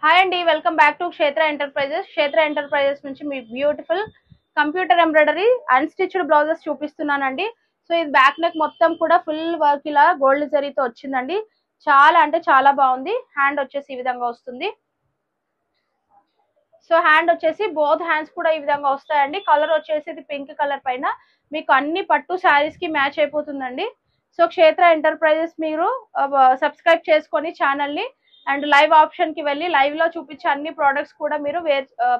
Hi అండి, welcome back to Kshetra enterprises. Kshetra enterprises నుంచి మీ beautiful computer embroidery unstitched blouses చూపిస్తున్నానండి. సో ఇది బ్యాక్ నెక్ మొత్తం కూడా ఫుల్ వర్క్ ఇలా గోల్డ్ జరీతో వచ్చిందండి. చాలా అంటే చాలా బాగుంది. హ్యాండ్ వచ్చేసి ఈ విధంగా వస్తుంది. సో హ్యాండ్ వచ్చేసి బోత్ హ్యాండ్స్ కూడా ఈ విధంగా వస్తాయండి. కలర్ వచ్చేసి ఇది పింక్ కలర్ పైన మీకు అన్ని పట్టు శారీస్ కి మ్యాచ్ అయిపోతుందండి. సో క్షేత్ర ఎంటర్ప్రైజెస్ మీరు సబ్స్క్రైబ్ చేసుకొని ఛానల్ ని అండ్ లైవ్ ఆప్షన్ కి వెళ్ళి లైవ్ లో చూపించే అన్ని ప్రోడక్ట్స్ కూడా మీరు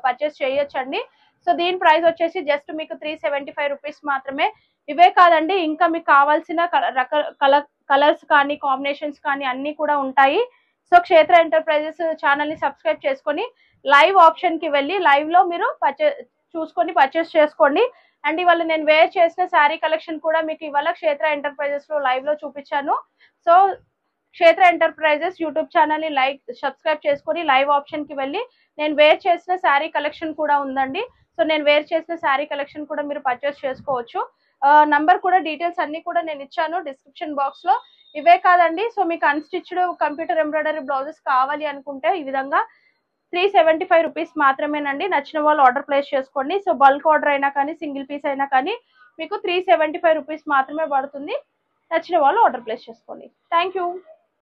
పర్చేస్ చేయొచ్చండి. సో దీని ప్రైస్ వచ్చేసి జస్ట్ మీకు 375 రూపీస్ మాత్రమే. ఇవే కాదండి, ఇంకా మీకు కావాల్సిన కలర్స్ కానీ కాంబినేషన్స్ కానీ అన్ని కూడా ఉంటాయి. సో క్షేత్ర ఎంటర్ప్రైజెస్ ఛానల్ ని సబ్స్క్రైబ్ చేసుకొని లైవ్ ఆప్షన్ కి వెళ్ళి లైవ్ లో మీరు చూసుకొని పర్చేస్ చేసుకోండి. అండ్ ఇవాళ నేను వేర్ చేసిన శారీ కలెక్షన్ కూడా మీకు ఇవాళ క్షేత్ర ఎంటర్ప్రైజెస్ లో లైవ్ లో చూపించాను. సో క్షేత్ర ఎంటర్ప్రైజెస్ యూట్యూబ్ ఛానల్ ని సబ్స్క్రైబ్ చేసుకొని లైవ్ ఆప్షన్ కి వెళ్ళి నేను వేర్ చేసిన శారీ కలెక్షన్ కూడా ఉందండి. సో నేను వేర్ చేసిన శారీ కలెక్షన్ కూడా మీరు పర్చేస్ చేసుకోవచ్చు. నంబర్ కూడా డీటెయిల్స్ అన్ని కూడా నేను ఇచ్చాను డిస్క్రిప్షన్ బాక్స్ లో. ఇవే కాదండి, సో మీకు అన్స్టిచ్డ్ కంప్యూటర్ ఎంబ్రాయిడరీ బ్లౌజెస్ కావాలి అనుకుంటే ఈ విధంగా 375 రూపీస్ మాత్రమేనండి. నచ్చిన వాళ్ళు ఆర్డర్ ప్లేస్ చేసుకోండి. సో బల్క్ ఆర్డర్ అయినా కానీ సింగిల్ పీస్ అయినా కానీ మీకు 375 రూపీస్ మాత్రమే పడుతుంది. నచ్చిన వాళ్ళు ఆర్డర్ ప్లేస్ చేసుకోండి. Thank you.